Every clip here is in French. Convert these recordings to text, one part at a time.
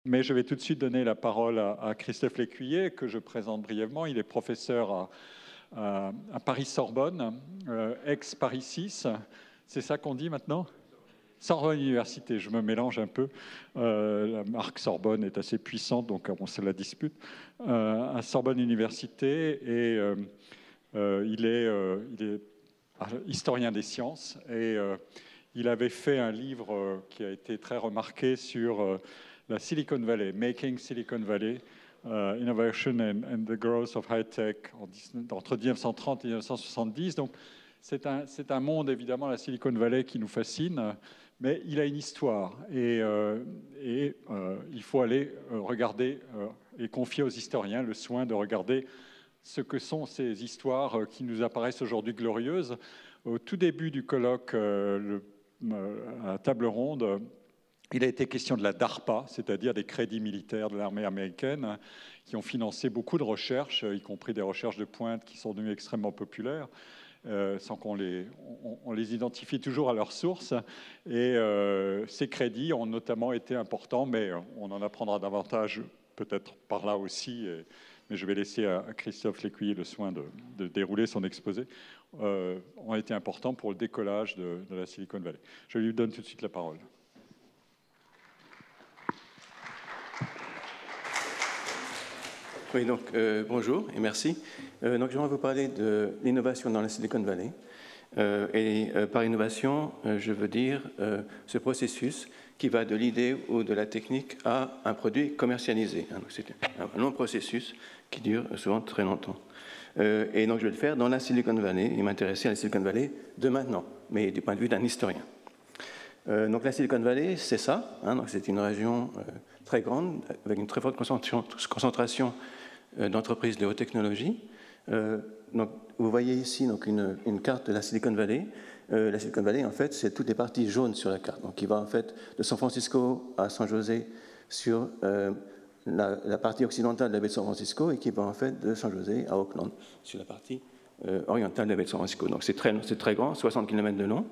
Mais je vais tout de suite donner la parole à Christophe Lécuyer, que je présente brièvement. Il est professeur à Paris-Sorbonne, ex-Paris 6. C'est ça qu'on dit maintenant ? Sorbonne Université, je me mélange un peu. La marque Sorbonne est assez puissante, donc on se la dispute. À Sorbonne Université, et il est historien des sciences. Et il avait fait un livre qui a été très remarqué sur la Silicon Valley, Making Silicon Valley, Innovation and the Growth of High Tech, entre 1930 et 1970. Donc, c'est un monde, évidemment, la Silicon Valley, qui nous fascine, mais il a une histoire. Et il faut aller regarder et confier aux historiens le soin de regarder ce que sont ces histoires qui nous apparaissent aujourd'hui glorieuses. Au tout début du colloque, à la table ronde, il a été question de la DARPA, c'est-à-dire des crédits militaires de l'armée américaine, qui ont financé beaucoup de recherches, y compris des recherches de pointe qui sont devenues extrêmement populaires, sans qu'on les identifie toujours à leur source. Et ces crédits ont notamment été importants, mais on en apprendra davantage peut-être par là aussi, mais je vais laisser à Christophe Lécuyer le soin de dérouler son exposé, ont été importants pour le décollage de la Silicon Valley. Je lui donne tout de suite la parole. Oui, donc bonjour et merci. Donc j'aimerais vous parler de l'innovation dans la Silicon Valley. Par innovation, je veux dire ce processus qui va de l'idée ou de la technique à un produit commercialisé. C'est un long processus qui dure souvent très longtemps. Et donc je vais le faire dans la Silicon Valley et m'intéresser à la Silicon Valley de maintenant, mais du point de vue d'un historien. Donc la Silicon Valley, c'est ça. C'est une région très grande avec une très forte concentration d'entreprises de haute technologie. Donc, vous voyez ici donc, une carte de la Silicon Valley. La Silicon Valley, en fait, c'est toutes les parties jaunes sur la carte. Donc, qui va en fait de San Francisco à San José sur la partie occidentale de la baie de San Francisco et qui va en fait de San José à Oakland sur la partie orientale de la baie de San Francisco. Donc, c'est très grand, 60 km de long,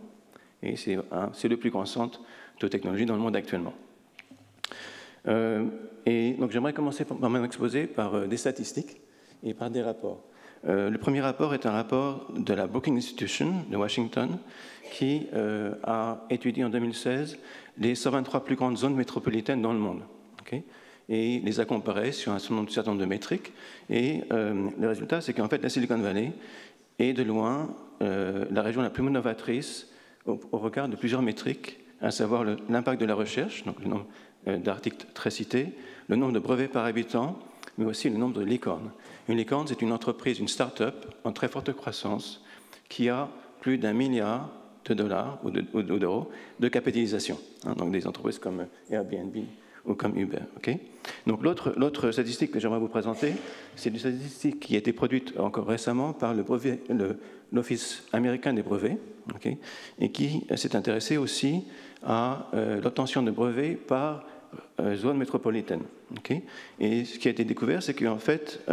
et c'est le plus grand centre de technologie dans le monde actuellement. Et donc j'aimerais commencer par mon exposé par des statistiques et par des rapports. Le premier rapport est un rapport de la Brookings Institution de Washington qui a étudié en 2016 les 123 plus grandes zones métropolitaines dans le monde. Okay, et les a comparées sur un certain nombre de métriques. Et le résultat, c'est qu'en fait, la Silicon Valley est de loin la région la plus novatrice au regard de plusieurs métriques, à savoir l'impact de la recherche, donc le nombre d'articles très cités, le nombre de brevets par habitant, mais aussi le nombre de licornes. Une licorne, c'est une entreprise, une start-up en très forte croissance qui a plus d'1 milliard de dollars ou d'euros de capitalisation. Donc des entreprises comme Airbnb ou comme Uber. Okay, donc l'autre statistique que j'aimerais vous présenter, c'est une statistique qui a été produite encore récemment par l'Office américain des brevets, okay, et qui s'est intéressé aussi à l'obtention de brevets par zone métropolitaine. Okay, et ce qui a été découvert, c'est qu'en fait,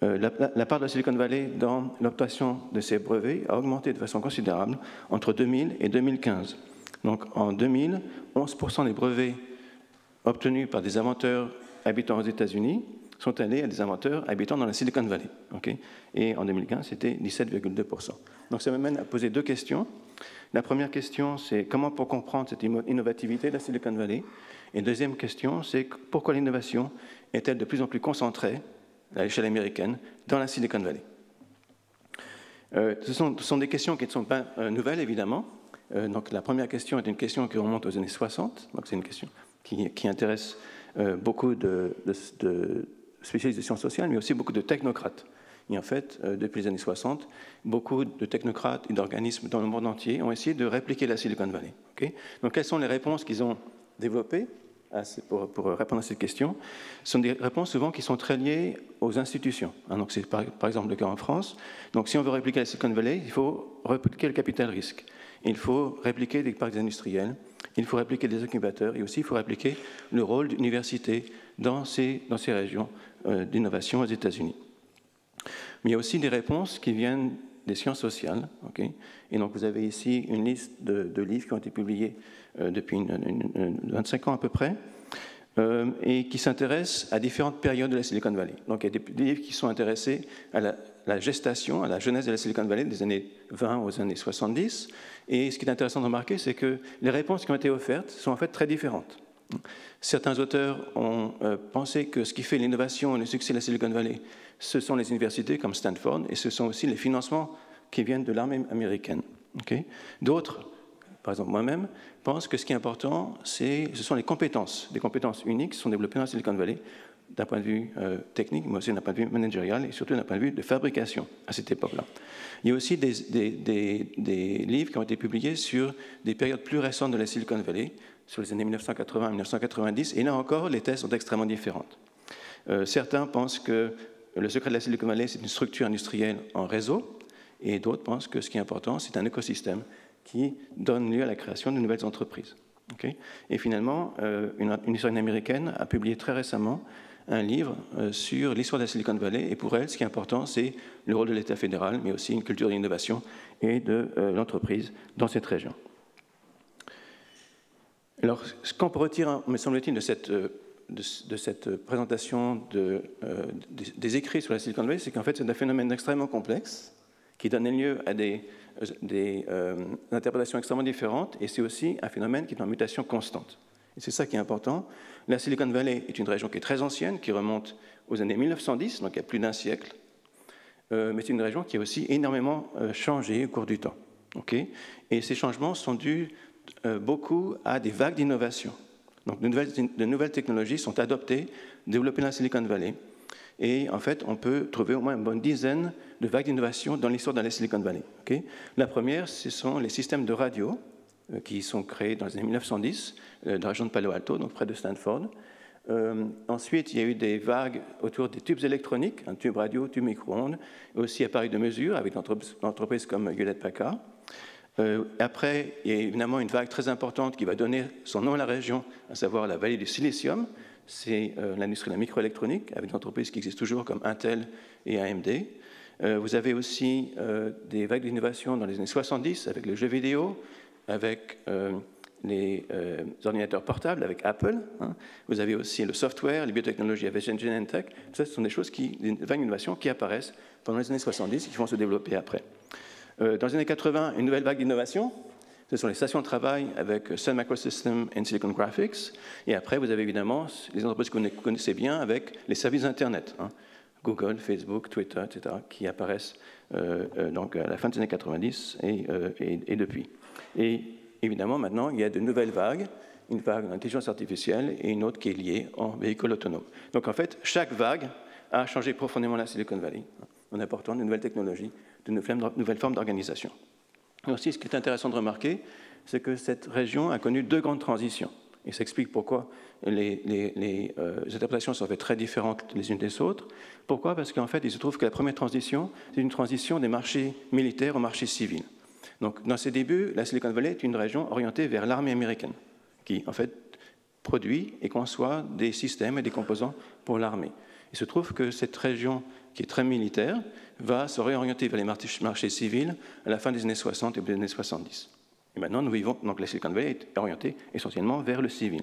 la part de la Silicon Valley dans l'obtention de ces brevets a augmenté de façon considérable entre 2000 et 2015. Donc en 2000, 11% des brevets obtenus par des inventeurs habitant aux États-Unis sont allés à des inventeurs habitant dans la Silicon Valley. Okay, et en 2015, c'était 17,2%. Donc ça m'amène à poser deux questions. La première question, c'est comment pour comprendre cette innovativité de la Silicon Valley? Et deuxième question, c'est pourquoi l'innovation est-elle de plus en plus concentrée à l'échelle américaine dans la Silicon Valley? Ce sont des questions qui ne sont pas nouvelles, évidemment. Donc la première question est une question qui remonte aux années 60. Donc c'est une question qui intéresse beaucoup de spécialistes de sciences sociales, mais aussi beaucoup de technocrates. Et en fait, depuis les années 60, beaucoup de technocrates et d'organismes dans le monde entier ont essayé de répliquer la Silicon Valley. Okay, donc quelles sont les réponses qu'ils ont développées pour répondre à cette question? Ce sont des réponses souvent qui sont très liées aux institutions. Donc c'est par exemple le cas en France. Donc si on veut répliquer la Silicon Valley, il faut répliquer le capital risque. Il faut répliquer des parcs industriels, il faut répliquer des incubateurs et aussi il faut répliquer le rôle d'université dans ces régions d'innovation aux États-Unis. Mais il y a aussi des réponses qui viennent des sciences sociales. Okay, et donc vous avez ici une liste de livres qui ont été publiés depuis 25 ans à peu près, et qui s'intéressent à différentes périodes de la Silicon Valley. Donc il y a des livres qui sont intéressés à la gestation, à la jeunesse de la Silicon Valley des années 20 aux années 70. Et ce qui est intéressant de remarquer, c'est que les réponses qui ont été offertes sont en fait très différentes. Certains auteurs ont pensé que ce qui fait l'innovation et le succès de la Silicon Valley, ce sont les universités comme Stanford, et ce sont aussi les financements qui viennent de l'armée américaine. Okay? D'autres, par exemple moi-même, pensent que ce qui est important, ce sont les compétences, des compétences uniques qui sont développées dans la Silicon Valley, d'un point de vue technique, mais aussi d'un point de vue managérial, et surtout d'un point de vue de fabrication à cette époque-là. Il y a aussi des livres qui ont été publiés sur des périodes plus récentes de la Silicon Valley, sur les années 1980-1990, et là encore, les thèses sont extrêmement différentes. Certains pensent que le secret de la Silicon Valley, c'est une structure industrielle en réseau, et d'autres pensent que ce qui est important, c'est un écosystème qui donne lieu à la création de nouvelles entreprises. Okay? Et finalement, une historienne américaine a publié très récemment un livre sur l'histoire de la Silicon Valley, et pour elle, ce qui est important, c'est le rôle de l'État fédéral, mais aussi une culture d'innovation et de l'entreprise dans cette région. Alors, ce qu'on peut retirer, me semble-t-il, de cette présentation des écrits sur la Silicon Valley, c'est qu'en fait, c'est un phénomène extrêmement complexe qui donne lieu à des interprétations extrêmement différentes, et c'est aussi un phénomène qui est en mutation constante. Et c'est ça qui est important. La Silicon Valley est une région qui est très ancienne, qui remonte aux années 1910, donc il y a plus d'un siècle, mais c'est une région qui a aussi énormément changé au cours du temps. Okay? Et ces changements sont dus beaucoup à des vagues d'innovation. Donc de nouvelles technologies sont adoptées, développées dans la Silicon Valley, et en fait, on peut trouver au moins une bonne dizaine de vagues d'innovation dans l'histoire de la Silicon Valley. Okay? La première, ce sont les systèmes de radio qui sont créés dans les années 1910, dans la région de Palo Alto, donc près de Stanford. Ensuite, il y a eu des vagues autour des tubes électroniques, un tube radio, tube micro-ondes, aussi appareils de mesure avec des entreprises comme Hewlett-Packard. Après, il y a évidemment une vague très importante qui va donner son nom à la région, à savoir la vallée du silicium. C'est l'industrie de la microélectronique, avec des entreprises qui existent toujours comme Intel et AMD. Vous avez aussi des vagues d'innovation dans les années 70 avec le jeu vidéo, avec les ordinateurs portables, avec Apple. Vous avez aussi le software, les biotechnologies avec Genentech. Ça, ce sont des choses des vagues d'innovation qui apparaissent pendant les années 70 et qui vont se développer après. Dans les années 80, une nouvelle vague d'innovation. Ce sont les stations de travail avec Sun Microsystems et Silicon Graphics. Et après, vous avez évidemment les entreprises que vous connaissez bien avec les services Internet. Google, Facebook, Twitter, etc., qui apparaissent donc à la fin des années 90 et depuis. Et évidemment, maintenant, il y a de nouvelles vagues, une vague d'intelligence artificielle et une autre qui est liée en véhicules autonomes. Donc en fait, chaque vague a changé profondément la Silicon Valley, en apportant de nouvelles technologies, de nouvelles formes d'organisation. Et aussi, ce qui est intéressant de remarquer, c'est que cette région a connu deux grandes transitions. Et ça explique pourquoi les interprétations sont faites très différentes les unes des autres. Pourquoi? Parce qu'en fait, il se trouve que la première transition, c'est une transition des marchés militaires aux marchés civils. Donc, dans ses débuts, la Silicon Valley est une région orientée vers l'armée américaine, qui, en fait, produit et conçoit des systèmes et des composants pour l'armée. Il se trouve que cette région, qui est très militaire, va se réorienter vers les marchés civils à la fin des années 60 et des années 70. Et maintenant, nous vivons, donc la Silicon Valley est orientée essentiellement vers le civil.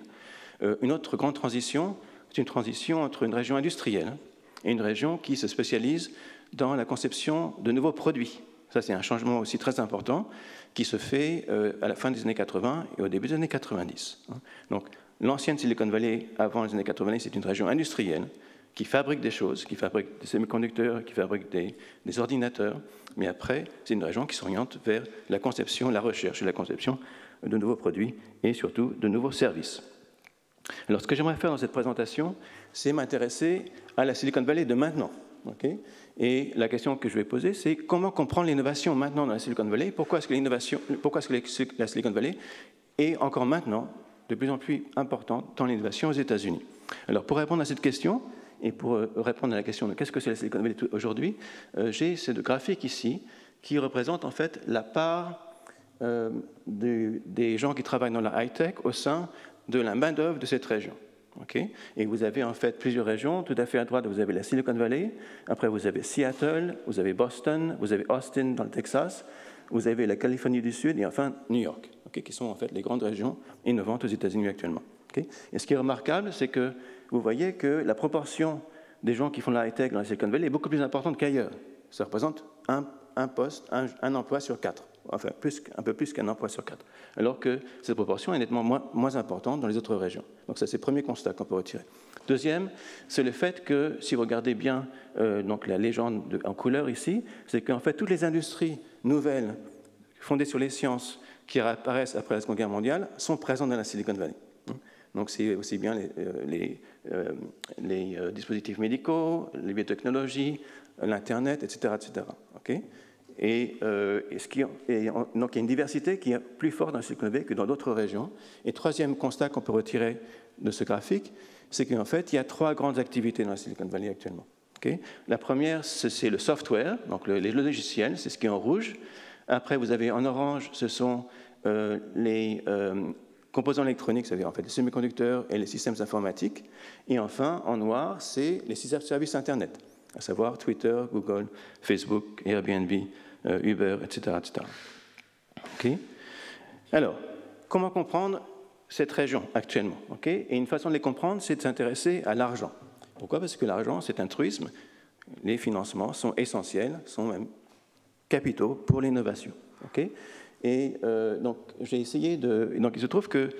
Une autre grande transition, c'est une transition entre une région industrielle et une région qui se spécialise dans la conception de nouveaux produits. Ça, c'est un changement aussi très important qui se fait à la fin des années 80 et au début des années 90. Donc, l'ancienne Silicon Valley, avant les années 80, c'est une région industrielle qui fabrique des choses, qui fabrique des semi-conducteurs, qui fabrique des ordinateurs, mais après, c'est une région qui s'oriente vers la conception, la recherche et la conception de nouveaux produits et surtout de nouveaux services. Alors, ce que j'aimerais faire dans cette présentation, c'est m'intéresser à la Silicon Valley de maintenant. Okay? Et la question que je vais poser, c'est comment comprendre l'innovation maintenant dans la Silicon Valley? Pourquoi est-ce que la Silicon Valley est encore maintenant de plus en plus importante dans l'innovation aux États-Unis? Alors, pour répondre à cette question, et pour répondre à la question de qu'est-ce que c'est la Silicon Valley aujourd'hui, j'ai ce graphique ici qui représente en fait la part des gens qui travaillent dans la high-tech au sein de la main-d'œuvre de cette région. Okay? Et vous avez en fait plusieurs régions. Tout à fait à droite, vous avez la Silicon Valley. Après, vous avez Seattle, vous avez Boston, vous avez Austin dans le Texas, vous avez la Californie du Sud et enfin New York, okay, qui sont en fait les grandes régions innovantes aux États-Unis actuellement. Okay? Et ce qui est remarquable, c'est que vous voyez que la proportion des gens qui font de la high-tech dans la Silicon Valley est beaucoup plus importante qu'ailleurs. Ça représente un poste, un emploi sur 4, enfin un peu plus qu'un emploi sur 4, alors que cette proportion est nettement moins importante dans les autres régions. Donc ça, c'est le premier constat qu'on peut retirer. Deuxième, c'est le fait que, si vous regardez bien donc la légende en couleur ici, c'est qu'en fait, toutes les industries nouvelles fondées sur les sciences qui apparaissent après la Seconde Guerre mondiale sont présentes dans la Silicon Valley. Donc c'est aussi bien les dispositifs médicaux, les biotechnologies, l'Internet, etc. etc. Okay? Donc il y a une diversité qui est plus forte dans la Silicon Valley que dans d'autres régions. Et troisième constat qu'on peut retirer de ce graphique, c'est qu'en fait, il y a 3 grandes activités dans la Silicon Valley actuellement. Okay? La première, c'est le software, donc les logiciels, c'est ce qui est en rouge. Après, vous avez en orange, ce sont les composants électroniques, c'est-à-dire en fait les semi-conducteurs et les systèmes informatiques. Et enfin, en noir, c'est les services Internet, à savoir Twitter, Google, Facebook, Airbnb, Uber, etc. etc. Okay? Alors, comment comprendre cette région actuellement? Okay? Et une façon de les comprendre, c'est de s'intéresser à l'argent. Pourquoi? Parce que l'argent, c'est un truisme. Les financements sont essentiels, sont même capitaux pour l'innovation. Okay? Et donc, j'ai essayé de... Donc, il se trouve qu'il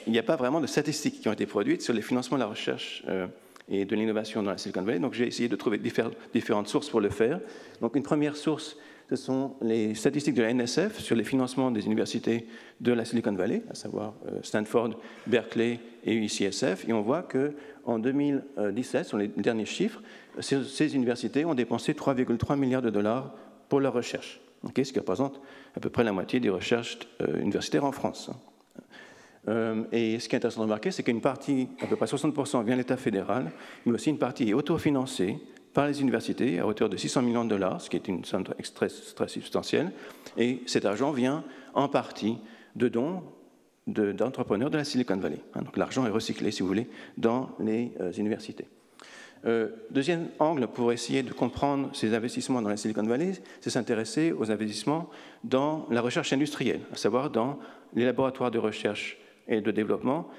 n'y a pas vraiment de statistiques qui ont été produites sur les financements de la recherche et de l'innovation dans la Silicon Valley. Donc, j'ai essayé de trouver différentes sources pour le faire. Donc, une première source, ce sont les statistiques de la NSF sur les financements des universités de la Silicon Valley, à savoir Stanford, Berkeley et UCSF. Et on voit qu'en 2017, sur les derniers chiffres, ces universités ont dépensé 3,3 milliards de dollars pour leur recherche. Okay, ce qui représente à peu près la moitié des recherches universitaires en France. Et ce qui est intéressant de remarquer, c'est qu'une partie, à peu près 60%, vient de l'État fédéral, mais aussi une partie est autofinancée par les universités à hauteur de 600 millions de dollars, ce qui est une somme très substantielle. Et cet argent vient en partie de dons d'entrepreneurs de la Silicon Valley. Donc l'argent est recyclé, si vous voulez, dans les universités. Deuxième angle pour essayer de comprendre ces investissements dans la Silicon Valley, c'est s'intéresser aux investissements dans la recherche industrielle, à savoir dans les laboratoires de recherche et de développement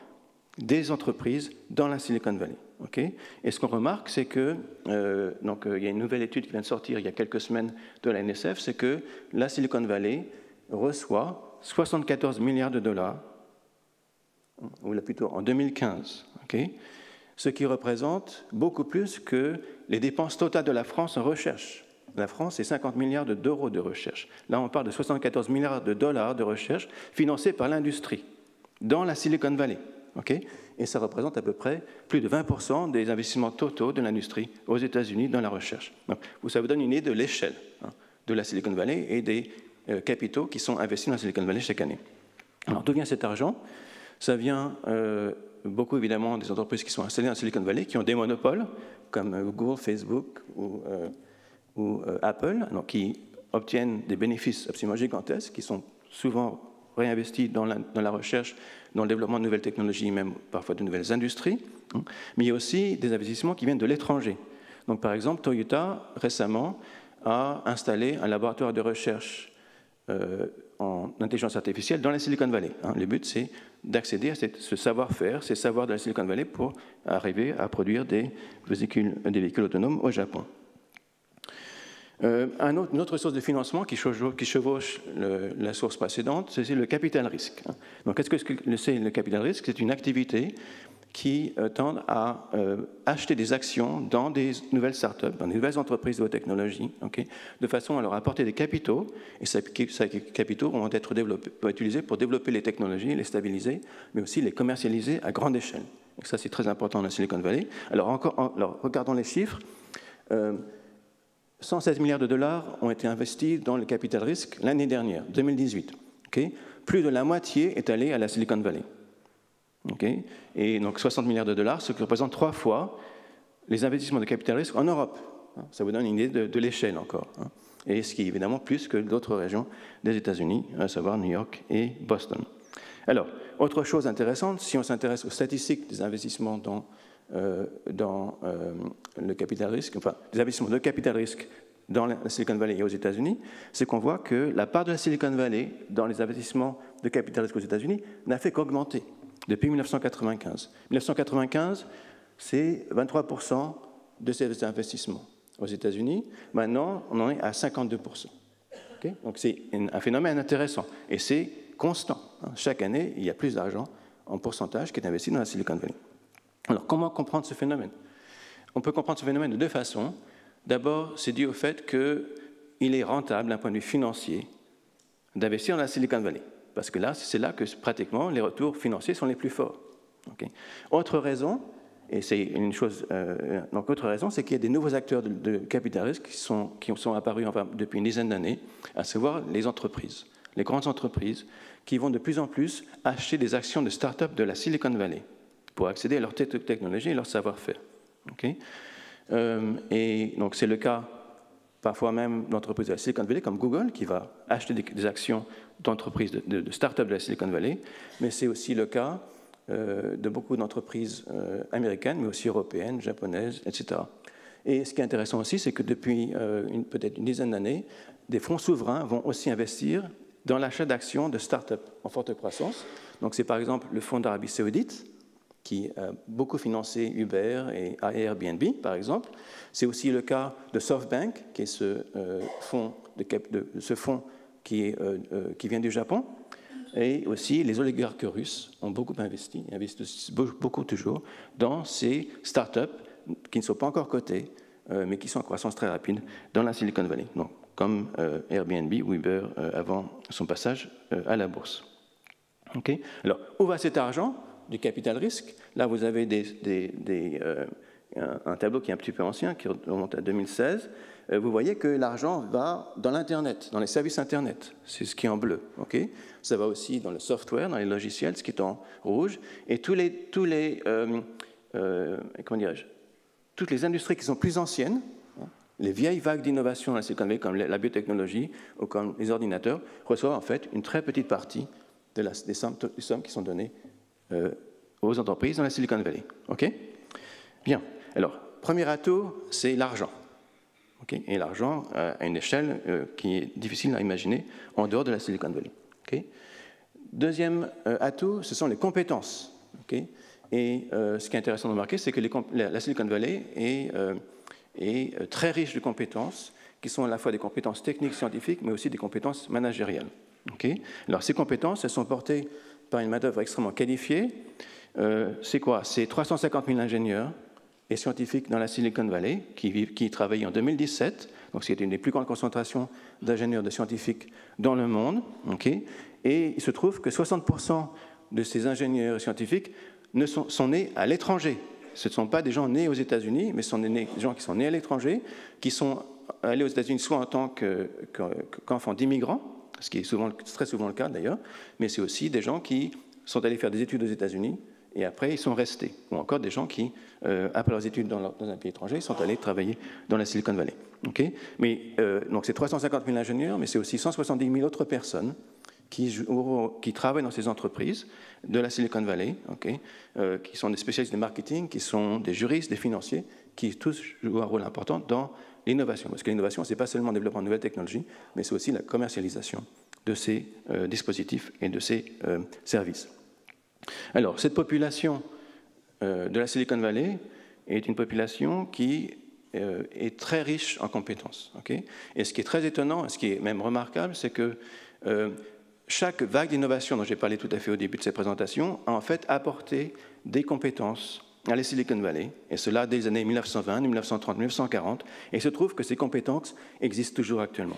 des entreprises dans la Silicon Valley. Okay? Et ce qu'on remarque, c'est que, il y a une nouvelle étude qui vient de sortir il y a quelques semaines de la NSF, c'est que la Silicon Valley reçoit 74 milliards de dollars, ou plutôt en 2015. Okay? Ce qui représente beaucoup plus que les dépenses totales de la France en recherche. La France, c'est 50 milliards d'euros de recherche. Là, on parle de 74 milliards de dollars de recherche financés par l'industrie dans la Silicon Valley. Okay? Et ça représente à peu près plus de 20% des investissements totaux de l'industrie aux États-Unis dans la recherche. Donc, ça vous donne une idée de l'échelle de la Silicon Valley et des capitaux qui sont investis dans la Silicon Valley chaque année. Alors, d'où vient cet argent? Ça vient beaucoup évidemment des entreprises qui sont installées dans Silicon Valley, qui ont des monopoles, comme Google, Facebook ou Apple, donc qui obtiennent des bénéfices absolument gigantesques, qui sont souvent réinvestis dans la recherche, dans le développement de nouvelles technologies, même parfois de nouvelles industries. Mais il y a aussi des investissements qui viennent de l'étranger. Donc par exemple, Toyota, récemment, a installé un laboratoire de recherche en intelligence artificielle dans la Silicon Valley. Le but, c'est d'accéder à ce savoir-faire, ces savoirs de la Silicon Valley pour arriver à produire des véhicules autonomes au Japon. Une autre source de financement qui chevauche la source précédente, c'est le capital risque. Donc, qu'est-ce que c'est le capital risque? C'est une activité qui tendent à acheter des actions dans des nouvelles startups, dans des nouvelles entreprises de haute technologie, okay, de façon à leur apporter des capitaux, et ces capitaux vont être utilisés pour développer les technologies, les stabiliser, mais aussi les commercialiser à grande échelle. Et ça, c'est très important dans la Silicon Valley. Alors, regardons les chiffres. 116 milliards de dollars ont été investis dans le capital risque l'année dernière, 2018. Okay. Plus de la moitié est allé à la Silicon Valley. Okay. Et donc 60 milliards de dollars, ce qui représente 3 fois les investissements de capital risque en Europe. Ça vous donne une idée de l'échelle encore. Et ce qui est évidemment plus que d'autres régions des États-Unis, à savoir New York et Boston. Alors, autre chose intéressante, si on s'intéresse aux statistiques des investissements dans le capital risque, enfin, des investissements de capital risque dans la Silicon Valley et aux États-Unis, c'est qu'on voit que la part de la Silicon Valley dans les investissements de capital risque aux États-Unis n'a fait qu'augmenter. depuis 1995. 1995, c'est 23% de ces investissements aux États-Unis. Maintenant, on en est à 52%. Okay? Donc c'est un phénomène intéressant et c'est constant. Chaque année, il y a plus d'argent en pourcentage qui est investi dans la Silicon Valley. Alors, comment comprendre ce phénomène? On peut comprendre ce phénomène de deux façons. D'abord, c'est dû au fait qu'il est rentable d'un point de vue financier d'investir dans la Silicon Valley. Parce que là, c'est là que pratiquement les retours financiers sont les plus forts. Okay. Autre raison, et c'est une chose, donc autre raison, c'est qu'il y a des nouveaux acteurs de capital risque qui sont apparus depuis une dizaine d'années, à savoir les entreprises, les grandes entreprises, qui vont de plus en plus acheter des actions de start-up de la Silicon Valley pour accéder à leur technologie et leur savoir-faire. Okay. Et donc c'est le cas parfois même d'entreprises de la Silicon Valley comme Google qui va acheter des actions d'entreprises de start-up de la Silicon Valley, mais c'est aussi le cas de beaucoup d'entreprises américaines, mais aussi européennes, japonaises, etc. Et ce qui est intéressant aussi, c'est que depuis peut-être une dizaine d'années, des fonds souverains vont aussi investir dans l'achat d'actions de start-up en forte croissance. Donc c'est par exemple le fonds d'Arabie Saoudite, qui a beaucoup financé Uber et Airbnb, par exemple. C'est aussi le cas de SoftBank, qui est ce fonds qui vient du Japon. Et aussi, les oligarques russes ont beaucoup investi, investissent beaucoup toujours, dans ces startups qui ne sont pas encore cotées, mais qui sont en croissance très rapide dans la Silicon Valley, donc, comme Airbnb ou Uber avant son passage à la bourse. Okay. Alors, où va cet argent du capital risque? Là, vous avez un tableau qui est un petit peu ancien, qui remonte à 2016. Vous voyez que l'argent va dans l'Internet, dans les services Internet. C'est ce qui est en bleu. Okay. Ça va aussi dans le software, dans les logiciels, ce qui est en rouge. Et toutes les industries qui sont plus anciennes, les vieilles vagues d'innovation dans la Silicon Valley, comme la biotechnologie ou comme les ordinateurs, reçoivent en fait une très petite partie des sommes qui sont données aux entreprises dans la Silicon Valley. OK? Bien. Alors, premier atout, c'est l'argent. Okay? Et l'argent à une échelle qui est difficile à imaginer en dehors de la Silicon Valley. Okay? Deuxième atout, ce sont les compétences. Okay? Et ce qui est intéressant de remarquer, c'est que la Silicon Valley est très riche de compétences, qui sont à la fois des compétences techniques, scientifiques, mais aussi des compétences managériales. Okay? Alors, ces compétences, elles sont portées par une main-d'œuvre extrêmement qualifiée. C'est quoi? C'est 350 000 ingénieurs et scientifiques dans la Silicon Valley qui travaillaient en 2017. Donc, c'était une des plus grandes concentrations d'ingénieurs et de scientifiques dans le monde. Okay? Et il se trouve que 60% de ces ingénieurs et scientifiques sont nés à l'étranger. Ce ne sont pas des gens nés aux États-Unis, mais ce sont des gens qui sont nés à l'étranger, qui sont allés aux États-Unis soit en tant qu'enfants d'immigrants, ce qui est très souvent le cas d'ailleurs, mais c'est aussi des gens qui sont allés faire des études aux États-Unis et après ils sont restés, ou encore des gens qui, après leurs études dans un pays étranger, sont allés travailler dans la Silicon Valley. Okay? Mais, donc c'est 350 000 ingénieurs, mais c'est aussi 170 000 autres personnes qui travaillent dans ces entreprises de la Silicon Valley, okay? Qui sont des spécialistes de marketing, qui sont des juristes, des financiers, qui tous jouent un rôle important dans l'innovation. Parce que l'innovation, ce n'est pas seulement le développement de nouvelles technologies, mais c'est aussi la commercialisation de ces dispositifs et de ces services. Alors, cette population de la Silicon Valley est une population qui est très riche en compétences. Okay? Et ce qui est très étonnant, ce qui est même remarquable, c'est que chaque vague d'innovation dont j'ai parlé tout à fait au début de cette présentation a en fait apporté des compétences à la Silicon Valley, et cela dès les années 1920, 1930, 1940, et il se trouve que ces compétences existent toujours actuellement.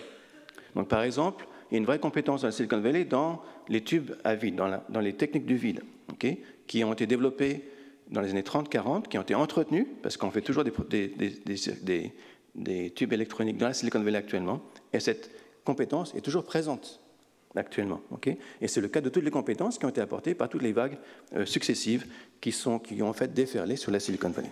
Donc, par exemple, il y a une vraie compétence dans la Silicon Valley dans les tubes à vide, dans les techniques du vide, okay, qui ont été développées dans les années 30-40, qui ont été entretenues, parce qu'on fait toujours des tubes électroniques dans la Silicon Valley actuellement, et cette compétence est toujours présente actuellement. Okay, et c'est le cas de toutes les compétences qui ont été apportées par toutes les vagues successives qui ont en fait déferlé sur la Silicon Valley.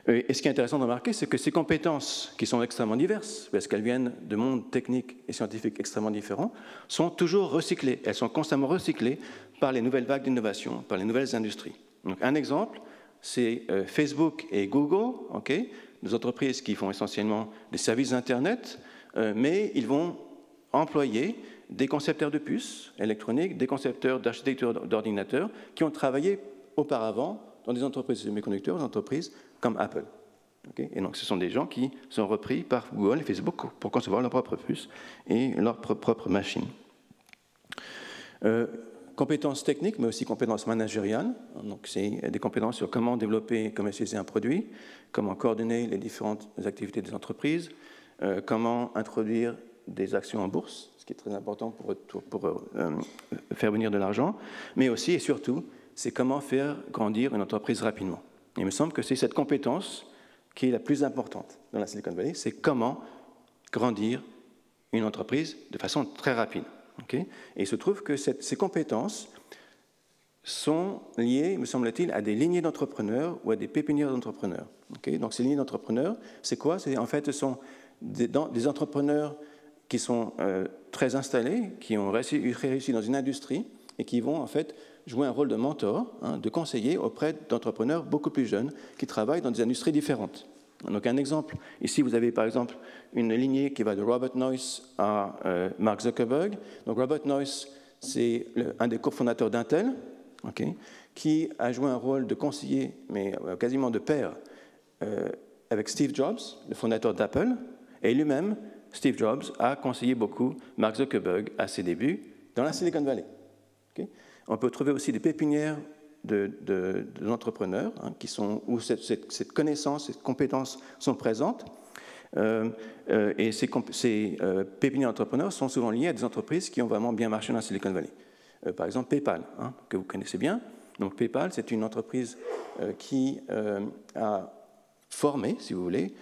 Et ce qui est intéressant de remarquer, c'est que ces compétences, qui sont extrêmement diverses, parce qu'elles viennent de mondes techniques et scientifiques extrêmement différents, sont toujours recyclées. Elles sont constamment recyclées par les nouvelles vagues d'innovation, par les nouvelles industries. Donc, un exemple, c'est Facebook et Google, okay, des entreprises qui font essentiellement des services Internet, mais ils vont employer des concepteurs de puces électroniques, des concepteurs d'architecture d'ordinateurs qui ont travaillé auparavant dans des entreprises de semi-conducteurs, des entreprises comme Apple. Okay? Et donc ce sont des gens qui sont repris par Google et Facebook pour concevoir leurs propres puces et leurs propres machines. Compétences techniques, mais aussi compétences managériales. Donc, c'est des compétences sur comment développer et commercialiser un produit, comment coordonner les différentes activités des entreprises, comment introduire des actions en bourse, ce qui est très important pour faire venir de l'argent, mais aussi et surtout, c'est comment faire grandir une entreprise rapidement. Et il me semble que c'est cette compétence qui est la plus importante dans la Silicon Valley, c'est comment grandir une entreprise de façon très rapide. Okay? Et il se trouve que ces compétences sont liées, me semble-t-il, à des lignées d'entrepreneurs ou à des pépinières d'entrepreneurs. Okay? Donc ces lignées d'entrepreneurs, c'est quoi? En fait, ce sont des entrepreneurs qui sont très installés, qui ont réussi dans une industrie et qui vont en fait jouer un rôle de mentor, de conseiller auprès d'entrepreneurs beaucoup plus jeunes qui travaillent dans des industries différentes. Donc un exemple, ici vous avez par exemple une lignée qui va de Robert Noyce à Mark Zuckerberg. Donc Robert Noyce, c'est un des cofondateurs d'Intel, okay, qui a joué un rôle de conseiller, mais quasiment de père, avec Steve Jobs, le fondateur d'Apple, et lui-même, Steve Jobs, a conseillé beaucoup Mark Zuckerberg à ses débuts dans la Silicon Valley. Okay. On peut trouver aussi des pépinières d'entrepreneurs où cette connaissance, cette compétence sont présentes. Et ces pépinières d'entrepreneurs sont souvent liées à des entreprises qui ont vraiment bien marché dans la Silicon Valley. Par exemple, PayPal, que vous connaissez bien. Donc, PayPal, c'est une entreprise qui a formé, si vous voulez,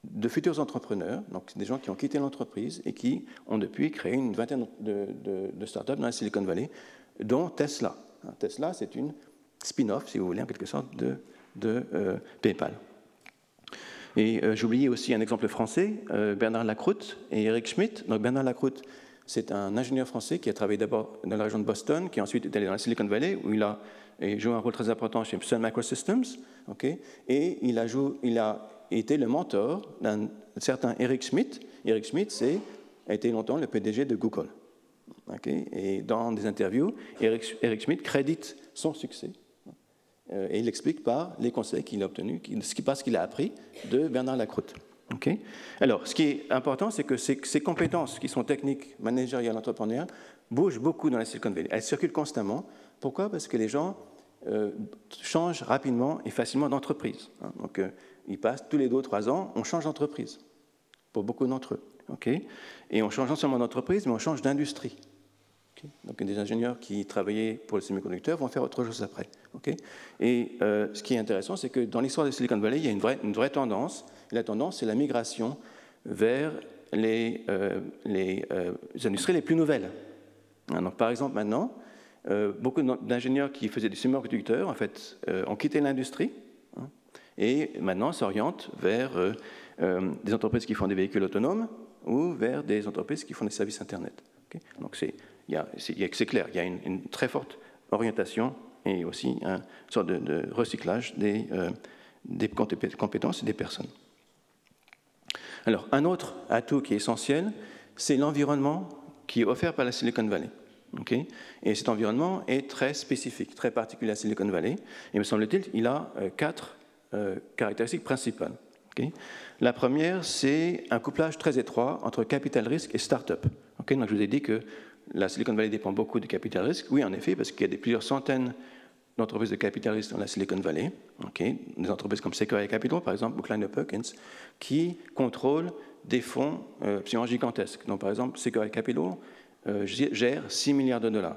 de futurs entrepreneurs, donc des gens qui ont quitté l'entreprise et qui ont depuis créé une vingtaine de startups dans la Silicon Valley, dont Tesla. Tesla, c'est une spin-off, si vous voulez, en quelque sorte, de PayPal. Et j'oubliais aussi un exemple français, Bernard Lacroute et Eric Schmidt. Donc Bernard Lacroute, c'est un ingénieur français qui a travaillé d'abord dans la région de Boston, qui ensuite est allé dans la Silicon Valley, où il a joué un rôle très important chez Sun Microsystems, okay, et il a été le mentor d'un certain Eric Schmidt. Eric Schmidt a été longtemps le PDG de Google. Okay, et dans des interviews, Eric Schmidt crédite son succès et il explique par les conseils qu'il a obtenus, ce qu'il a appris de Bernard Lacroute. Okay. Alors, ce qui est important, c'est que ces compétences qui sont techniques, managériales, entrepreneuriales, bougent beaucoup dans la Silicon Valley. Elles circulent constamment. Pourquoi? Parce que les gens changent rapidement et facilement d'entreprise. Donc, ils passent tous les 2 ou 3 ans, on change d'entreprise, pour beaucoup d'entre eux. Okay. Et on change non seulement d'entreprise, mais on change d'industrie. Okay. Donc des ingénieurs qui travaillaient pour le semi-conducteur vont faire autre chose après. Okay. Et ce qui est intéressant, c'est que dans l'histoire de Silicon Valley, il y a une vraie tendance. Et la tendance, c'est la migration vers les industries les plus nouvelles. Donc, par exemple, maintenant, beaucoup d'ingénieurs qui faisaient du semi-conducteurs, en fait, ont quitté l'industrie et maintenant s'orientent vers des entreprises qui font des véhicules autonomes ou vers des entreprises qui font des services Internet. Okay. Donc c'est clair, il y a une très forte orientation et aussi une sorte de recyclage des compétences et des personnes. Alors, un autre atout qui est essentiel, c'est l'environnement qui est offert par la Silicon Valley. Okay. Et cet environnement est très spécifique, très particulier à Silicon Valley. Et me semble-t-il, il a 4 caractéristiques principales. Okay. La première, c'est un couplage très étroit entre capital risque et start-up. Okay. Donc, je vous ai dit que la Silicon Valley dépend beaucoup du capital risque. Oui, en effet, parce qu'il y a plusieurs centaines d'entreprises de capital risque dans la Silicon Valley. Okay. Des entreprises comme Sequoia Capital, par exemple, ou Kleiner Perkins, qui contrôlent des fonds absolument gigantesques. Donc, par exemple, Sequoia Capital gère 6 milliards de dollars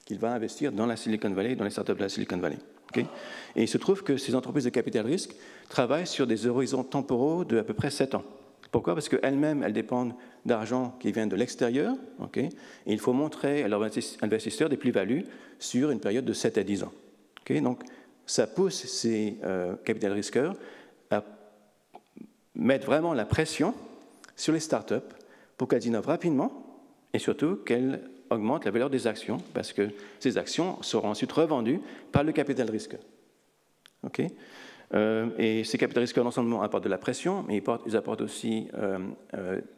qu'il va investir dans la Silicon Valley, dans les startups de la Silicon Valley. Okay. Et il se trouve que ces entreprises de capital risque travaillent sur des horizons temporaux de à peu près 7 ans. Pourquoi? Parce qu'elles-mêmes, elles dépendent d'argent qui vient de l'extérieur, okay, et il faut montrer à leurs investisseurs des plus-values sur une période de 7 à 10 ans. Okay. Donc, ça pousse ces capital risqueurs à mettre vraiment la pression sur les startups pour qu'elles innovent rapidement et surtout qu'elles augmentent la valeur des actions, parce que ces actions seront ensuite revendues par le capital risqueur. Okay. Et ces capital risqueurs, non seulement apportent de la pression, mais ils apportent aussi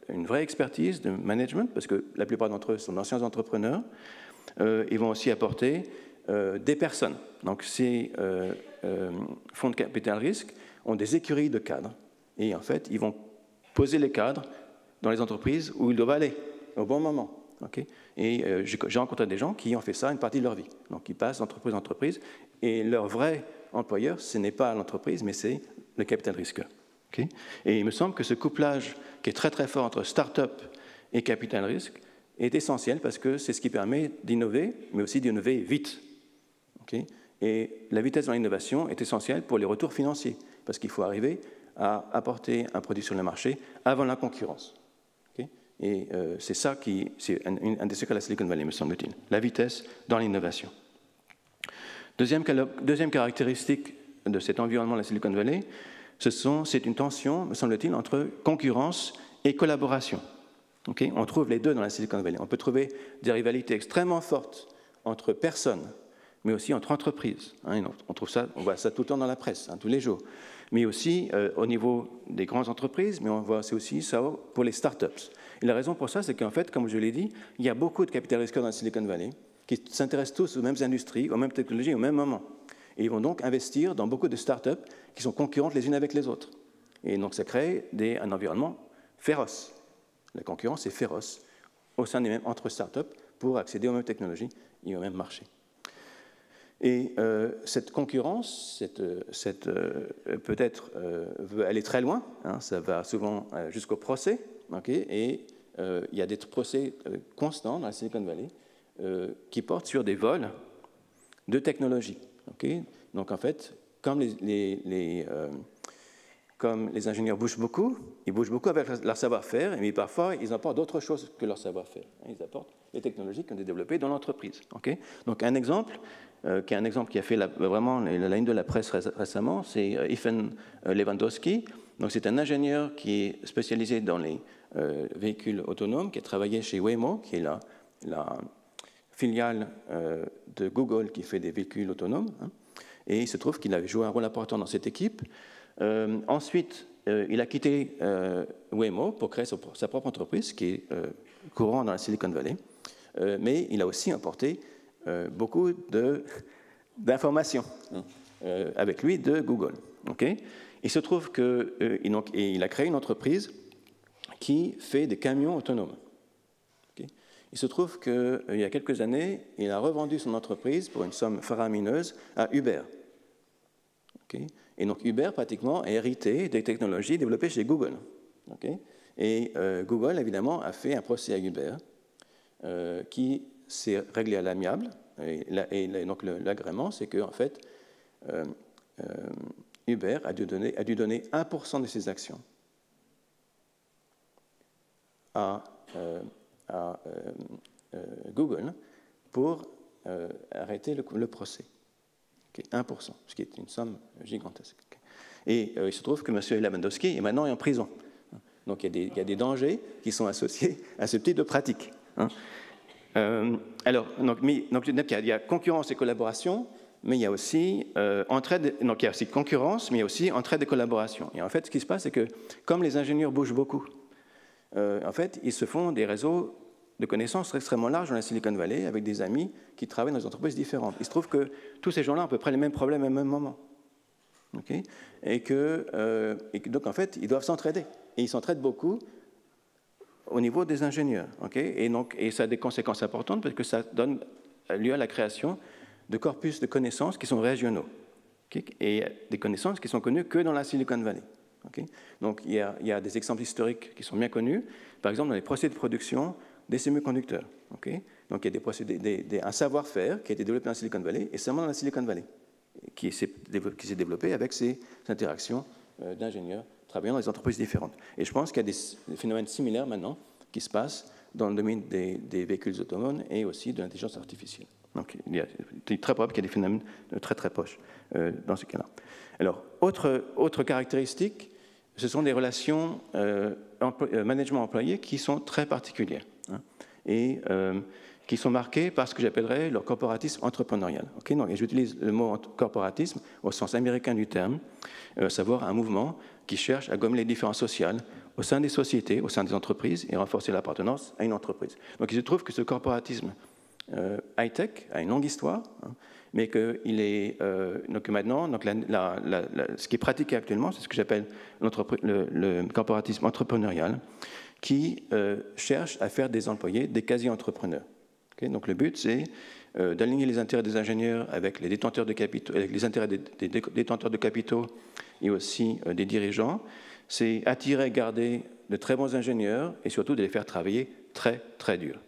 une vraie expertise de management, parce que la plupart d'entre eux sont d'anciens entrepreneurs. Ils vont aussi apporter des personnes. Donc ces fonds de capital risque ont des écuries de cadres. Et en fait, ils vont poser les cadres dans les entreprises où ils doivent aller, au bon moment. Okay. Et j'ai rencontré des gens qui ont fait ça une partie de leur vie. Donc ils passent d'entreprise en entreprise, et leur vrai employeur, ce n'est pas l'entreprise, mais c'est le capital risqueur. Okay. Et il me semble que ce couplage qui est très très fort entre start-up et capital risque est essentiel parce que c'est ce qui permet d'innover, mais aussi d'innover vite. Okay. Et la vitesse dans l'innovation est essentielle pour les retours financiers, parce qu'il faut arriver à apporter un produit sur le marché avant la concurrence. Okay. Et c'est ça c'est un des secrets de la Silicon Valley, me semble-t-il, la vitesse dans l'innovation. Deuxième caractéristique de cet environnement de la Silicon Valley, c'est une tension, me semble-t-il, entre concurrence et collaboration. Okay. On trouve les deux dans la Silicon Valley. On peut trouver des rivalités extrêmement fortes entre personnes, mais aussi entre entreprises. On voit ça tout le temps dans la presse, tous les jours. Mais aussi au niveau des grandes entreprises, mais on voit aussi ça pour les startups. Et la raison pour ça, c'est qu'en fait, comme je l'ai dit, il y a beaucoup de capital risqueurs dans la Silicon Valley qui s'intéressent tous aux mêmes industries, aux mêmes technologies, au même moment. Et ils vont donc investir dans beaucoup de startups qui sont concurrentes les unes avec les autres. Et donc ça crée un environnement féroce. La concurrence est féroce au sein des mêmes entre startups pour accéder aux mêmes technologies et au même marché. Et cette concurrence, peut-être veut aller très loin, ça va souvent jusqu'au procès, okay, et il y a des procès constants dans la Silicon Valley qui portent sur des vols de technologie. Okay. Donc en fait, comme les ingénieurs bougent beaucoup, ils bougent beaucoup avec leur savoir-faire, mais parfois ils apportent d'autres choses que leur savoir-faire. Ils apportent les technologies qui ont été développées dans l'entreprise. Okay. Donc un exemple, qui a fait vraiment la ligne de la presse récemment, c'est Ethan Lewandowski. Donc c'est un ingénieur qui est spécialisé dans les véhicules autonomes, qui a travaillé chez Waymo, qui est la filiale de Google qui fait des véhicules autonomes. Et il se trouve qu'il avait joué un rôle important dans cette équipe. Ensuite, il a quitté Waymo pour créer sa propre entreprise, qui est courant dans la Silicon Valley. Mais il a aussi apporté beaucoup d'informations avec lui de Google. Okay. Il se trouve qu'il a créé une entreprise qui fait des camions autonomes. Okay. Il se trouve qu'il y a quelques années, il a revendu son entreprise pour une somme faramineuse à Uber. Okay. Et donc Uber, pratiquement, a hérité des technologies développées chez Google. Okay. Et Google, évidemment, a fait un procès à Uber qui s'est réglé à l'amiable. Et donc l'agrément, c'est qu'en fait, Uber a dû donner 1% de ses actions à Google pour arrêter le procès. Okay, 1%, ce qui est une somme gigantesque. Okay. Et il se trouve que M. Lewandowski est maintenant en prison. Donc il y a des dangers qui sont associés à ce type de pratique. Alors, il y a concurrence et collaboration, mais il y a aussi entraide. Donc il y a aussi concurrence, mais il y a aussi entraide et collaboration. Et en fait, ce qui se passe, c'est que comme les ingénieurs bougent beaucoup, en fait, ils se font des réseaux de connaissances extrêmement larges dans la Silicon Valley avec des amis qui travaillent dans des entreprises différentes. Il se trouve que tous ces gens-là ont à peu près les mêmes problèmes au même moment. Okay. Et que donc, en fait, ils doivent s'entraider. Et ils s'entraident beaucoup au niveau des ingénieurs. Okay. Et ça a des conséquences importantes parce que ça donne lieu à la création de corpus de connaissances qui sont régionaux. Okay. Et des connaissances qui sont connues que dans la Silicon Valley. Okay. Donc il y a des exemples historiques qui sont bien connus. Par exemple, dans les procédés de production des semi-conducteurs. Okay. Donc il y a un savoir-faire qui a été développé dans la Silicon Valley et seulement dans la Silicon Valley, qui s'est développé avec ces interactions d'ingénieurs travaillant dans des entreprises différentes. Et je pense qu'il y a des phénomènes similaires maintenant qui se passent dans le domaine des véhicules autonomes et aussi de l'intelligence artificielle. Donc il est très probable qu'il y ait des phénomènes très très proches dans ce cas-là. Alors, autre caractéristique, ce sont des relations management-employé qui sont très particulières, et qui sont marqués par ce que j'appellerais leur corporatisme entrepreneurial. Okay, donc, et j'utilise le mot corporatisme au sens américain du terme, savoir un mouvement qui cherche à gommer les différences sociales au sein des sociétés, au sein des entreprises, et renforcer l'appartenance à une entreprise. Donc il se trouve que ce corporatisme high-tech a une longue histoire, hein, mais qu'il est donc maintenant, donc ce qui est pratiqué actuellement, c'est ce que j'appelle le corporatisme entrepreneurial, qui cherche à faire des employés des quasi-entrepreneurs. Okay, donc le but, c'est d'aligner les intérêts des ingénieurs avec les détenteurs de capitaux, avec les intérêts des détenteurs de capitaux et aussi des dirigeants. C'est attirer, garder de très bons ingénieurs et surtout de les faire travailler très, très dur.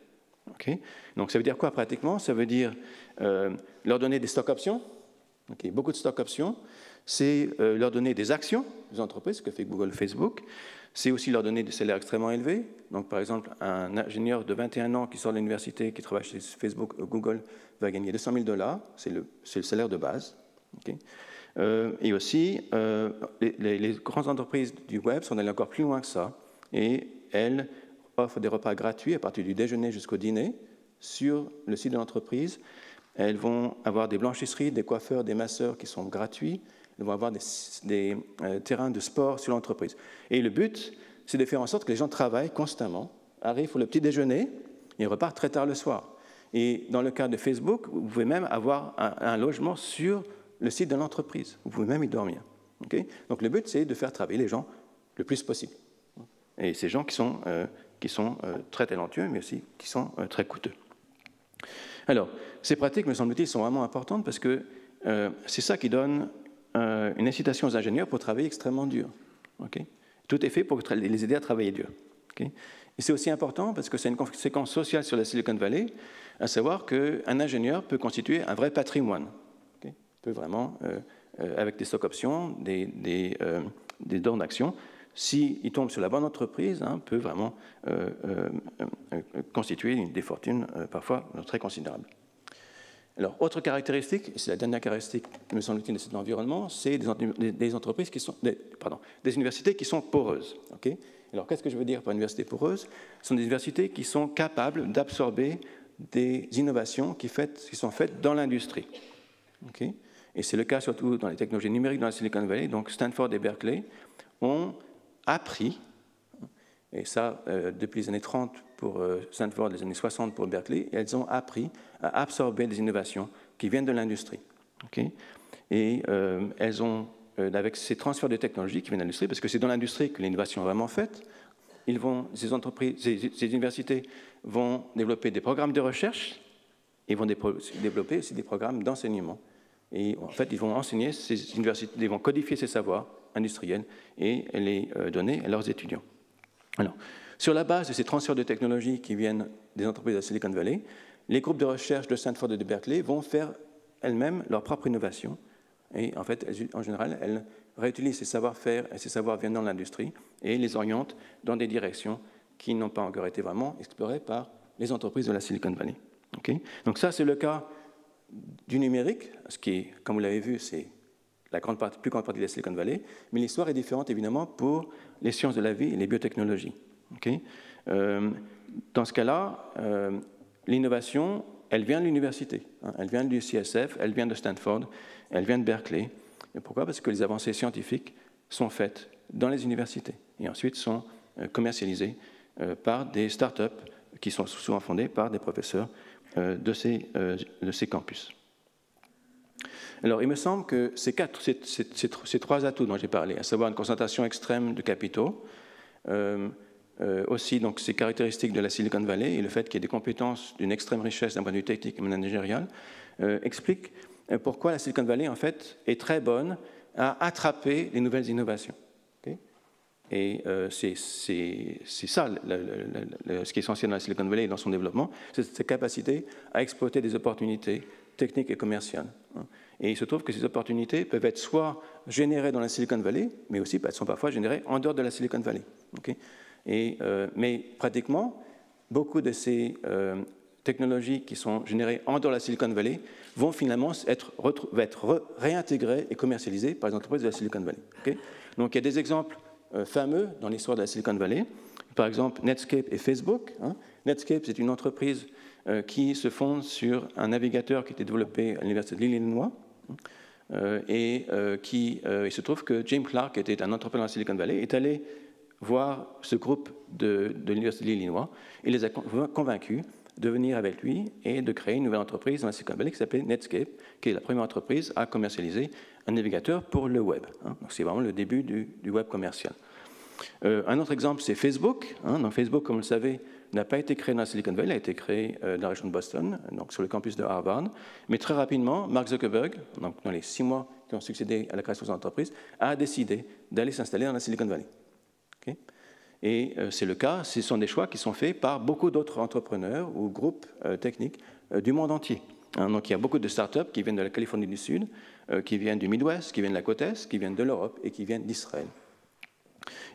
Okay, donc ça veut dire quoi pratiquement? Ça veut dire leur donner des stock options, okay, beaucoup de stock options. C'est leur donner des actions des entreprises, ce que fait Google, Facebook. C'est aussi leur donner des salaires extrêmement élevés. Donc, par exemple, un ingénieur de 21 ans qui sort de l'université, qui travaille chez Facebook, Google, va gagner $200 000. C'est le salaire de base. Okay. Et aussi, les grandes entreprises du web sont allées encore plus loin que ça. Et elles offrent des repas gratuits à partir du déjeuner jusqu'au dîner sur le site de l'entreprise. Elles vont avoir des blanchisseries, des coiffeurs, des masseurs qui sont gratuits. Elles vont avoir des terrains de sport sur l'entreprise. Et le but, c'est de faire en sorte que les gens travaillent constamment, arrivent pour le petit déjeuner et repartent très tard le soir. Et dans le cas de Facebook, vous pouvez même avoir un logement sur le site de l'entreprise. Vous pouvez même y dormir. Okay? Donc le but, c'est de faire travailler les gens le plus possible. Et ces gens qui sont très talentueux, mais aussi qui sont très coûteux. Alors, ces pratiques, me semble-t-il, sont vraiment importantes parce que c'est ça qui donne une incitation aux ingénieurs pour travailler extrêmement dur. Okay? Tout est fait pour les aider à travailler dur. Okay? Et c'est aussi important parce que c'est une conséquence sociale sur la Silicon Valley, à savoir qu'un ingénieur peut constituer un vrai patrimoine. Okay? Il peut vraiment, avec des stock options, des dons d'action, s'il tombe sur la bonne entreprise, hein, peut vraiment constituer des fortunes parfois très considérables. Alors, autre caractéristique, et c'est la dernière caractéristique, me semble-t-il, de cet environnement, c'est des entreprises qui sont, des universités qui sont poreuses. Okay? Alors, qu'est-ce que je veux dire par université poreuse? Ce sont des universités qui sont capables d'absorber des innovations qui sont faites dans l'industrie. Okay? Et c'est le cas surtout dans les technologies numériques dans la Silicon Valley. Donc, Stanford et Berkeley ont appris, et ça depuis les années 30 pour Stanford, les années 60 pour Berkeley, et elles ont appris à absorber des innovations qui viennent de l'industrie. Okay? Et elles ont, avec ces transferts de technologies qui viennent de l'industrie, parce que c'est dans l'industrie que l'innovation est vraiment faite, ces universités vont développer des programmes de recherche et vont développer aussi des programmes d'enseignement. Et en fait, ils vont enseigner, ces universités, ils vont codifier ces savoirs industriels et les donner à leurs étudiants. Alors, sur la base de ces transferts de technologies qui viennent des entreprises de Silicon Valley, les groupes de recherche de Stanford et de Berkeley vont faire elles-mêmes leur propre innovation. Et en fait, en général, elles réutilisent ces savoir-faire et ces savoirs viennent de l'industrie et les orientent dans des directions qui n'ont pas encore été vraiment explorées par les entreprises de la Silicon Valley. Okay? Donc ça, c'est le cas du numérique, ce qui est, comme vous l'avez vu, c'est la plus grande partie de la Silicon Valley, mais l'histoire est différente évidemment pour les sciences de la vie et les biotechnologies. Okay? Dans ce cas-là, l'innovation, elle vient de l'université, hein, elle vient du CSF, elle vient de Stanford, elle vient de Berkeley. Et pourquoi? Parce que les avancées scientifiques sont faites dans les universités et ensuite sont commercialisées par des start-up qui sont souvent fondées par des professeurs de ces campus. Alors, il me semble que ces trois atouts dont j'ai parlé, à savoir une concentration extrême de capitaux, aussi donc, ces caractéristiques de la Silicon Valley et le fait qu'il y ait des compétences d'une extrême richesse d'un point de vue technique et managérial, expliquent pourquoi la Silicon Valley, en fait, est très bonne à attraper les nouvelles innovations. Okay? Et c'est ça, ce qui est essentiel dans la Silicon Valley et dans son développement, c'est cette capacité à exploiter des opportunités techniques et commerciales. Et il se trouve que ces opportunités peuvent être soit générées dans la Silicon Valley, mais aussi elles sont parfois générées en dehors de la Silicon Valley. Okay? Mais pratiquement, beaucoup de ces technologies qui sont générées en dehors de la Silicon Valley vont finalement être réintégrées et commercialisées par les entreprises de la Silicon Valley. Okay? Donc il y a des exemples fameux dans l'histoire de la Silicon Valley, par exemple Netscape et Facebook. Hein. Netscape, c'est une entreprise qui se fonde sur un navigateur qui était développé à l'Université de l'Illinois. Il se trouve que Jim Clark, qui était un entrepreneur à Silicon Valley, est allé voir ce groupe de l'Université de l'Illinois et les a convaincus de venir avec lui et de créer une nouvelle entreprise dans la Silicon Valley qui s'appelle Netscape, qui est la première entreprise à commercialiser un navigateur pour le web. Donc c'est vraiment le début du web commercial. Un autre exemple, c'est Facebook. Donc Facebook, comme vous le savez, n'a pas été créé dans la Silicon Valley, a été créé dans la région de Boston, donc sur le campus de Harvard. Mais très rapidement, Mark Zuckerberg, donc dans les 6 mois qui ont succédé à la création de son entreprise, a décidé d'aller s'installer dans la Silicon Valley. Okay? Et c'est le cas, ce sont des choix qui sont faits par beaucoup d'autres entrepreneurs ou groupes techniques du monde entier. Donc il y a beaucoup de startups qui viennent de la Californie du Sud, qui viennent du Midwest, qui viennent de la côte Est, qui viennent de l'Europe et qui viennent d'Israël.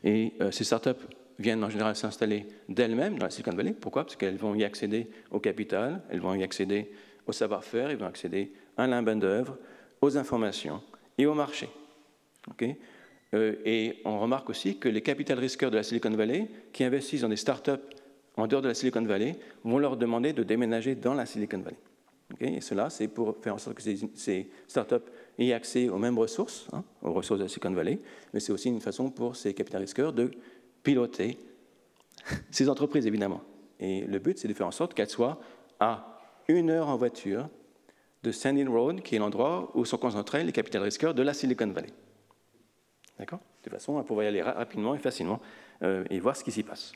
Et ces startups viennent en général s'installer d'elles-mêmes dans la Silicon Valley. Pourquoi? Parce qu'elles vont y accéder au capital, elles vont y accéder au savoir-faire, elles vont accéder à la main-d'œuvre, aux informations et au marché. Okay? Et on remarque aussi que les capital risqueurs de la Silicon Valley, qui investissent dans des startups en dehors de la Silicon Valley, vont leur demander de déménager dans la Silicon Valley. Okay? Et cela, c'est pour faire en sorte que ces startups aient accès aux mêmes ressources, aux ressources de la Silicon Valley, mais c'est aussi une façon pour ces capital risqueurs de piloter ces entreprises, évidemment. Et le but, c'est de faire en sorte qu'elles soient à 1 heure en voiture de Sandy Road, qui est l'endroit où sont concentrés les capital risqueurs de la Silicon Valley. D'accord? De façon à pouvoir y aller rapidement et facilement et voir ce qui s'y passe.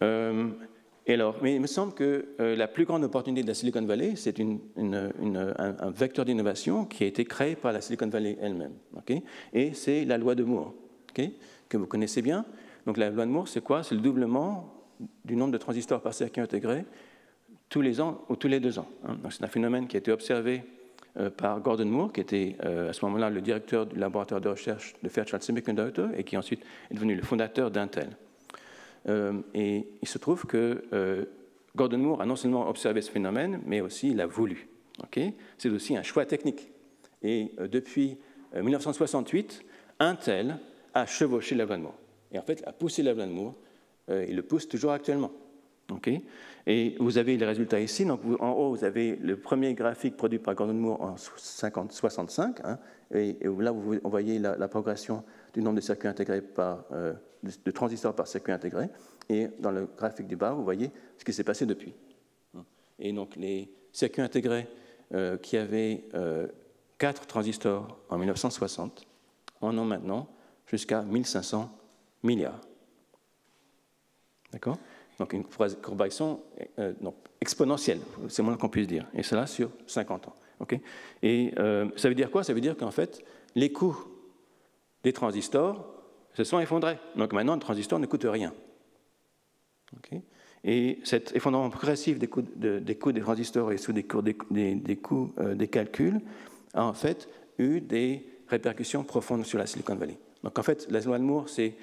Mais il me semble que la plus grande opportunité de la Silicon Valley, c'est un vecteur d'innovation qui a été créé par la Silicon Valley elle-même. Okay? Et c'est la loi de Moore, okay? Que vous connaissez bien. Donc la loi de Moore, c'est quoi? C'est le doublement du nombre de transistors par circuit intégré tous les ans ou tous les 2 ans. Donc c'est un phénomène qui a été observé par Gordon Moore, qui était à ce moment-là le directeur du laboratoire de recherche de Fairchild Semiconductor et qui ensuite est devenu le fondateur d'Intel. Et il se trouve que Gordon Moore a non seulement observé ce phénomène, mais aussi il l'a voulu. Okay? C'est aussi un choix technique. Et depuis 1968, Intel a chevauché la loi de Moore. Et en fait, a poussé la loi de Moore, il le pousse toujours actuellement. Okay? Et vous avez les résultats ici. Donc, en haut, vous avez le premier graphique produit par Gordon Moore en 65. Et là, vous voyez la progression du nombre de circuits intégrés de transistors par circuit intégré. Et dans le graphique du bas, vous voyez ce qui s'est passé depuis. Et donc, les circuits intégrés qui avaient 4 transistors en 1960 en ont maintenant jusqu'à 1500 milliards. D'accord? Donc une progression exponentielle, c'est moins qu'on puisse dire, et cela sur 50 ans. Okay? Et ça veut dire quoi? Ça veut dire qu'en fait, les coûts des transistors se sont effondrés. Donc maintenant, le transistor ne coûte rien. Okay? Et cet effondrement progressif des coûts des transistors et sous des coûts des calculs a en fait eu des répercussions profondes sur la Silicon Valley. Donc en fait, la loi de Moore, c'est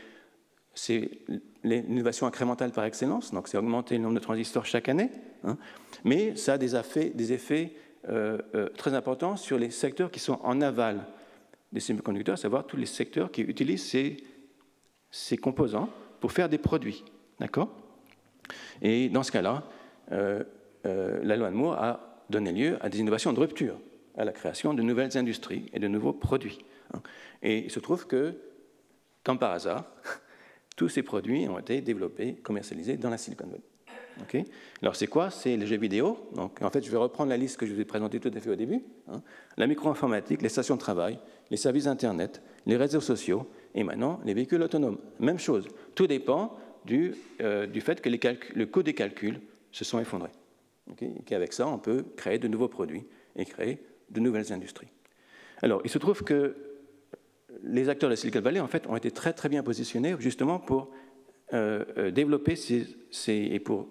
l'innovation incrémentale par excellence, donc c'est augmenter le nombre de transistors chaque année, mais ça a des effets très importants sur les secteurs qui sont en aval des semi-conducteurs, à savoir tous les secteurs qui utilisent ces composants pour faire des produits. D'accord? Et dans ce cas-là, la loi de Moore a donné lieu à des innovations de rupture, à la création de nouvelles industries et de nouveaux produits. Et il se trouve que, comme par hasard, tous ces produits ont été développés, commercialisés dans la Silicon Valley. Okay? Alors, c'est quoi? C'est les jeux vidéo. Donc, en fait, je vais reprendre la liste que je vous ai présentée tout à fait au début. La micro-informatique, les stations de travail, les services Internet, les réseaux sociaux et maintenant les véhicules autonomes. Même chose. Tout dépend du fait que le coût des calculs se sont effondrés. Okay? Et qu'avec ça, on peut créer de nouveaux produits et créer de nouvelles industries. Alors, il se trouve que les acteurs de la Silicon Valley, en fait, ont été très, très bien positionnés justement pour développer et pour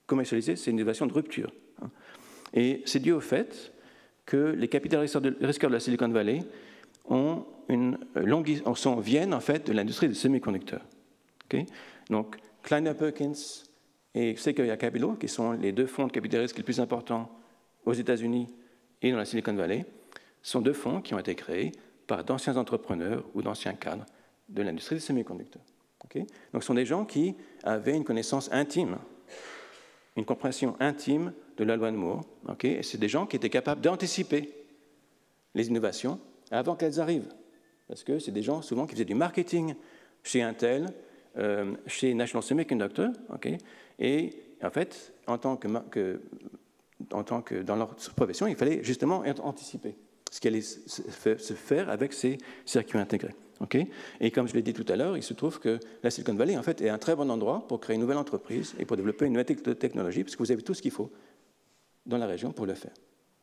commercialiser ces innovations de rupture. Et c'est dû au fait que les capital risqueurs de la Silicon Valley viennent en fait de l'industrie des semi-conducteurs. Okay? Donc, Kleiner Perkins et Sequoia Capital, qui sont les 2 fonds de capital risque les plus importants aux États-Unis et dans la Silicon Valley, sont 2 fonds qui ont été créés par d'anciens entrepreneurs ou d'anciens cadres de l'industrie des semi-conducteurs. Okay? Donc, ce sont des gens qui avaient une connaissance intime une compréhension intime de la loi de Moore. Okay, et c'est des gens qui étaient capables d'anticiper les innovations avant qu'elles arrivent. Parce que c'est des gens souvent qui faisaient du marketing chez Intel, chez National Semiconductor. Okay, et en fait, en tant que dans leur profession, il fallait justement anticiper ce qui allait se faire avec ces circuits intégrés. Okay, et comme je l'ai dit tout à l'heure, il se trouve que la Silicon Valley en fait, est un très bon endroit pour créer une nouvelle entreprise et pour développer une nouvelle technologie, parce que vous avez tout ce qu'il faut dans la région pour le faire.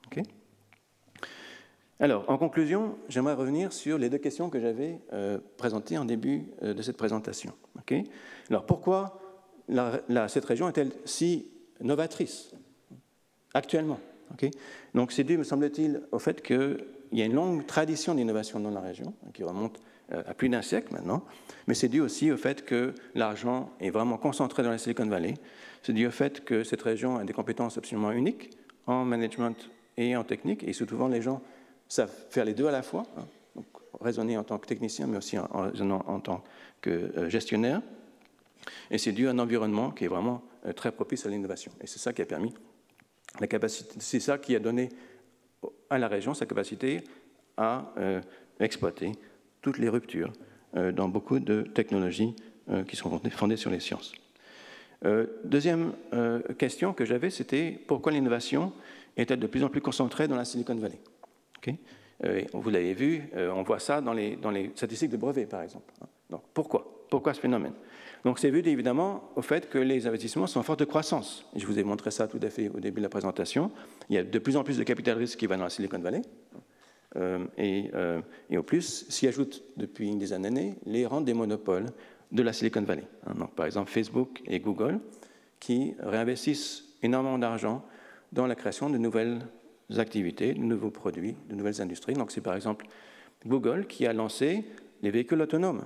Okay. Alors, en conclusion, j'aimerais revenir sur les deux questions que j'avais présentées en début de cette présentation. Okay. Alors, pourquoi cette région est-elle si novatrice actuellement? Okay. Donc, c'est dû, me semble-t-il, au fait qu'il y a une longue tradition d'innovation dans la région, qui remonte à plus d'un siècle maintenant, mais c'est dû aussi au fait que l'argent est vraiment concentré dans la Silicon Valley. C'est dû au fait que cette région a des compétences absolument uniques en management et en technique, et souvent les gens savent faire les deux à la fois, hein, donc raisonner en tant que technicien, mais aussi en raisonnant en tant que gestionnaire. Et c'est dû à un environnement qui est vraiment très propice à l'innovation. Et c'est ça qui a permis la capacité, c'est ça qui a donné à la région sa capacité à exploiter toutes les ruptures dans beaucoup de technologies qui sont fondées sur les sciences. Deuxième question que j'avais, c'était pourquoi l'innovation est-elle de plus en plus concentrée dans la Silicon Valley? Okay. Vous l'avez vu, on voit ça dans les statistiques de brevets, par exemple. Donc, pourquoi ce phénomène? Donc, c'est dû évidemment au fait que les investissements sont en forte croissance. Et je vous ai montré ça tout à fait au début de la présentation. Il y a de plus en plus de capital risque qui va dans la Silicon Valley. Et au plus, s'y ajoutent depuis une dizaine d'années les rentes des monopoles de la Silicon Valley. Donc, par exemple, Facebook et Google qui réinvestissent énormément d'argent dans la création de nouvelles activités, de nouveaux produits, de nouvelles industries. Donc, c'est par exemple Google qui a lancé les véhicules autonomes.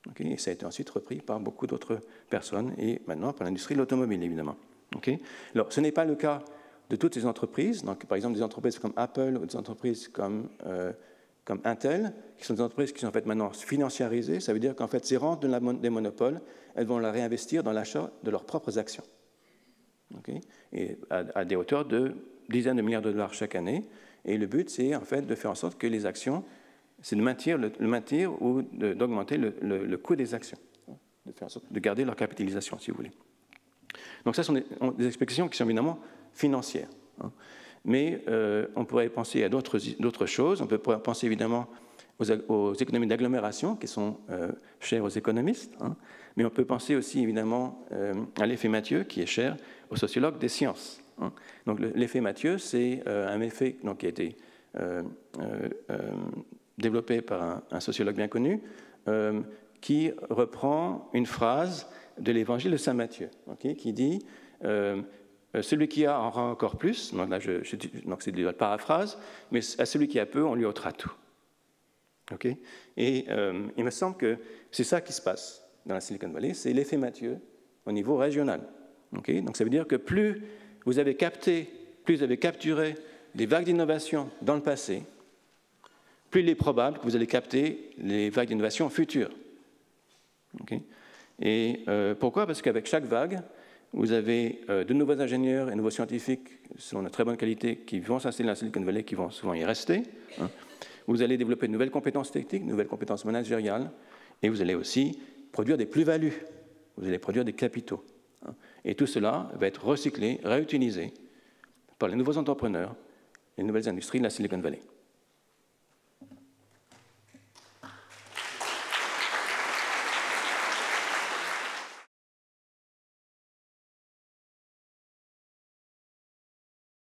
Okay, et ça a été ensuite repris par beaucoup d'autres personnes et maintenant par l'industrie de l'automobile, évidemment. Okay. Alors, ce n'est pas le cas de toutes ces entreprises. Donc, par exemple, des entreprises comme Apple ou des entreprises comme Intel, qui sont des entreprises qui sont en fait maintenant financiarisées. Ça veut dire qu'en fait, ces rentes des monopoles, elles vont la réinvestir dans l'achat de leurs propres actions. Okay, et à des hauteurs de dizaines de milliards de dollars chaque année. Et le but, c'est en fait de faire en sorte que les actions, c'est de maintenir ou d'augmenter le coût des actions, de faire en sorte de garder leur capitalisation, si vous voulez. Donc ça, ce sont des explications qui sont évidemment financières. Hein. Mais on pourrait penser à d'autres choses. On peut penser évidemment aux économies d'agglomération qui sont chères aux économistes. Hein. Mais on peut penser aussi évidemment à l'effet Mathieu qui est cher aux sociologues des sciences. Hein. Donc l'effet Mathieu, c'est un effet donc, qui a été développé par un sociologue bien connu qui reprend une phrase de l'évangile de saint Matthieu, okay, qui dit celui qui a en aura encore plus. Donc là, donc c'est de la paraphrase, mais à celui qui a peu, on lui ôtera tout. Okay. Et il me semble que c'est ça qui se passe dans la Silicon Valley, c'est l'effet Mathieu au niveau régional. Okay. Donc ça veut dire que plus vous avez capturé des vagues d'innovation dans le passé, plus il est probable que vous allez capter les vagues d'innovation futures. Okay. Et pourquoi? Parce qu'avec chaque vague, vous avez de nouveaux ingénieurs et de nouveaux scientifiques selon de très bonne qualité qui vont s'installer dans la Silicon Valley, qui vont souvent y rester. Hein. Vous allez développer de nouvelles compétences techniques, de nouvelles compétences managériales, et vous allez aussi produire des plus-values, vous allez produire des capitaux. Hein. Et tout cela va être recyclé, réutilisé par les nouveaux entrepreneurs, les nouvelles industries de la Silicon Valley.